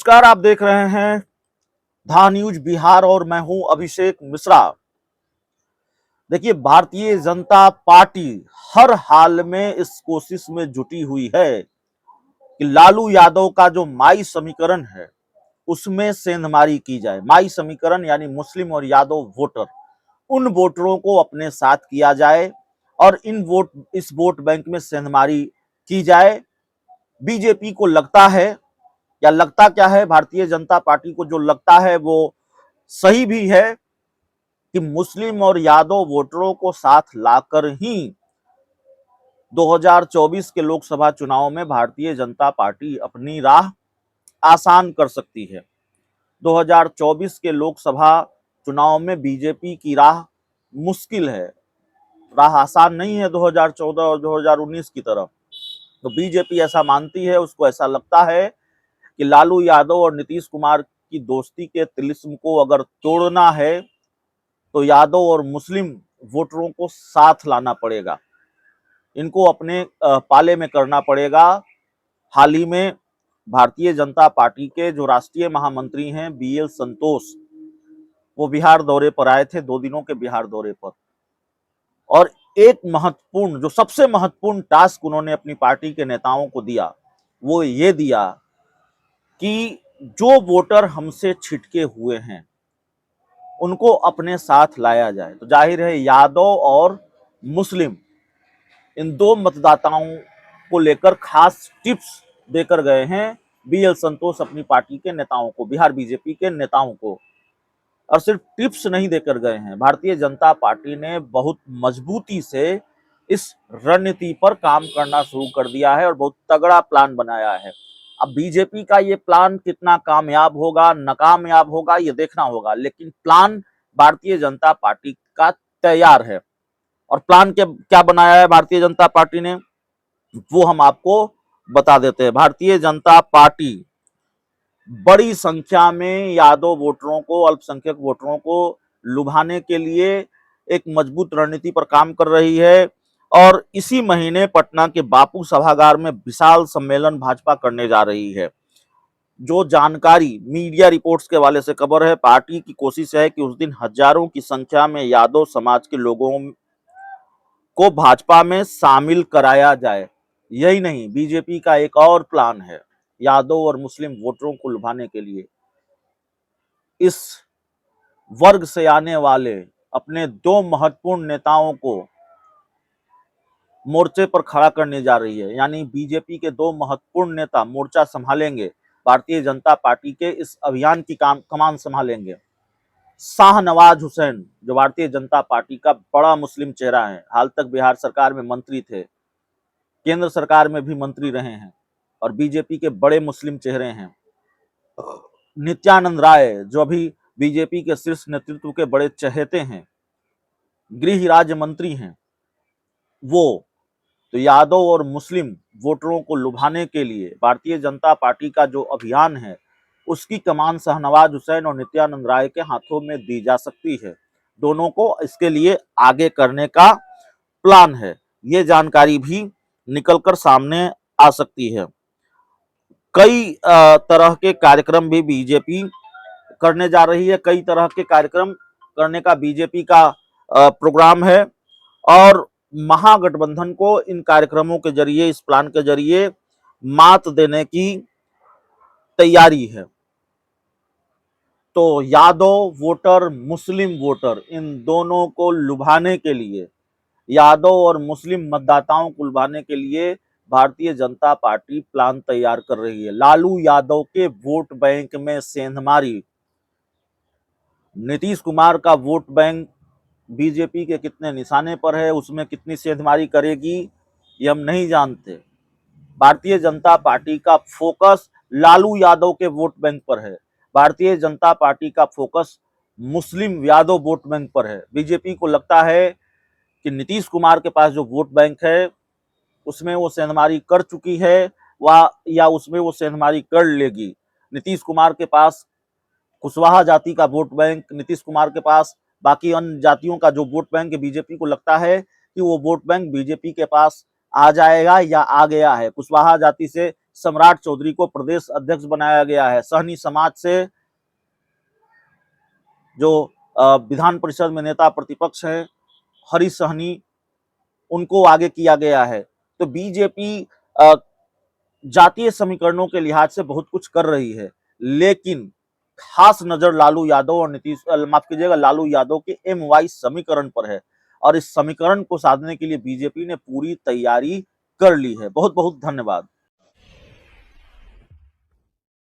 नमस्कार, आप देख रहे हैं धा न्यूज बिहार और मैं हूं अभिषेक मिश्रा। देखिए, भारतीय जनता पार्टी हर हाल में इस कोशिश में जुटी हुई है कि लालू यादव का जो माई समीकरण है उसमें सेंधमारी की जाए। माई समीकरण यानी मुस्लिम और यादव वोटर, उन वोटरों को अपने साथ किया जाए और इस वोट बैंक में सेंधमारी की जाए। बीजेपी को लगता है, या लगता क्या है, भारतीय जनता पार्टी को जो लगता है वो सही भी है कि मुस्लिम और यादव वोटरों को साथ लाकर ही 2024 के लोकसभा चुनाव में भारतीय जनता पार्टी अपनी राह आसान कर सकती है। 2024 के लोकसभा चुनाव में बीजेपी की राह मुश्किल है, राह आसान नहीं है 2014 और 2019 की तरफ। तो बीजेपी ऐसा मानती है, उसको ऐसा लगता है कि लालू यादव और नीतीश कुमार की दोस्ती के तिलिस्म को अगर तोड़ना है तो यादव और मुस्लिम वोटरों को साथ लाना पड़ेगा, इनको अपने पाले में करना पड़ेगा। हाल ही में भारतीय जनता पार्टी के जो राष्ट्रीय महामंत्री हैं BL संतोष, वो बिहार दौरे पर आए थे, 2 दिनों के बिहार दौरे पर, और एक महत्वपूर्ण, जो सबसे महत्वपूर्ण टास्क उन्होंने अपनी पार्टी के नेताओं को दिया, वो ये दिया कि जो वोटर हमसे छिटके हुए हैं उनको अपने साथ लाया जाए। तो जाहिर है यादव और मुस्लिम, इन दो मतदाताओं को लेकर खास टिप्स देकर गए हैं BL संतोष अपनी पार्टी के नेताओं को, बिहार बीजेपी के नेताओं को। और सिर्फ टिप्स नहीं देकर गए हैं, भारतीय जनता पार्टी ने बहुत मजबूती से इस रणनीति पर काम करना शुरू कर दिया है और बहुत तगड़ा प्लान बनाया है। अब बीजेपी का ये प्लान कितना कामयाब होगा, नाकामयाब होगा, ये देखना होगा, लेकिन प्लान भारतीय जनता पार्टी का तैयार है। और प्लान के क्या बनाया है भारतीय जनता पार्टी ने, वो हम आपको बता देते हैं। भारतीय जनता पार्टी बड़ी संख्या में यादव वोटरों को, अल्पसंख्यक वोटरों को लुभाने के लिए एक मजबूत रणनीति पर काम कर रही है और इसी महीने पटना के बापू सभागार में विशाल सम्मेलन भाजपा करने जा रही है। जो जानकारी मीडिया रिपोर्ट्स के हवाले से खबर है, पार्टी की कोशिश है कि उस दिन हजारों की संख्या में यादव समाज के लोगों को भाजपा में शामिल कराया जाए। यही नहीं, बीजेपी का एक और प्लान है यादव और मुस्लिम वोटरों को लुभाने के लिए। इस वर्ग से आने वाले अपने 2 महत्वपूर्ण नेताओं को मोर्चे पर खड़ा करने जा रही है, यानी बीजेपी के 2 महत्वपूर्ण नेता मोर्चा संभालेंगे, भारतीय जनता पार्टी के इस अभियान की कमान संभालेंगे। शाहनवाज हुसैन, जो भारतीय जनता पार्टी का बड़ा मुस्लिम चेहरा है, हाल तक बिहार सरकार में मंत्री थे, केंद्र सरकार में भी मंत्री रहे हैं और बीजेपी के बड़े मुस्लिम चेहरे हैं। नित्यानंद राय, जो अभी बीजेपी के शीर्ष नेतृत्व के बड़े चहेते हैं, गृह राज्य मंत्री हैं, वो तो यादव और मुस्लिम वोटरों को लुभाने के लिए भारतीय जनता पार्टी का जो अभियान है उसकी कमान शाहनवाज हुसैन और नित्यानंद राय के हाथों में दी जा सकती है। दोनों को इसके लिए आगे करने का प्लान है, ये जानकारी भी निकलकर सामने आ सकती है। कई तरह के कार्यक्रम भी बीजेपी करने जा रही है, कई तरह के कार्यक्रम करने का बीजेपी का प्रोग्राम है और महागठबंधन को इन कार्यक्रमों के जरिए, इस प्लान के जरिए मात देने की तैयारी है। तो यादव वोटर, मुस्लिम वोटर, इन दोनों को लुभाने के लिए, यादव और मुस्लिम मतदाताओं को लुभाने के लिए भारतीय जनता पार्टी प्लान तैयार कर रही है। लालू यादव के वोट बैंक में सेंधमारी, नीतीश कुमार का वोट बैंक बीजेपी के कितने निशाने पर है, उसमें कितनी सेंधमारी करेगी ये हम नहीं जानते। भारतीय जनता पार्टी का फोकस लालू यादव के वोट बैंक पर है, भारतीय जनता पार्टी का फोकस मुस्लिम यादव वोट बैंक पर है। बीजेपी को लगता है कि नीतीश कुमार के पास जो वोट बैंक है उसमें वो सेंधमारी कर चुकी है या उसमें वो सेंधमारी कर लेगी। नीतीश कुमार के पास कुशवाहा जाति का वोट बैंक, नीतीश कुमार के पास बाकी अन्य जातियों का जो वोट बैंक है, बीजेपी को लगता है कि वो वोट बैंक बीजेपी के पास आ जाएगा या आ गया है। कुशवाहा जाति से सम्राट चौधरी को प्रदेश अध्यक्ष बनाया गया है। सहनी समाज से जो विधान परिषद में नेता प्रतिपक्ष है हरी सहनी, उनको आगे किया गया है। तो बीजेपी जातीय समीकरणों के लिहाज से बहुत कुछ कर रही है, लेकिन खास नजर लालू यादव और माफ कीजिएगा, लालू यादव के MY समीकरण पर है और इस समीकरण को साधने के लिए बीजेपी ने पूरी तैयारी कर ली है। बहुत बहुत धन्यवाद।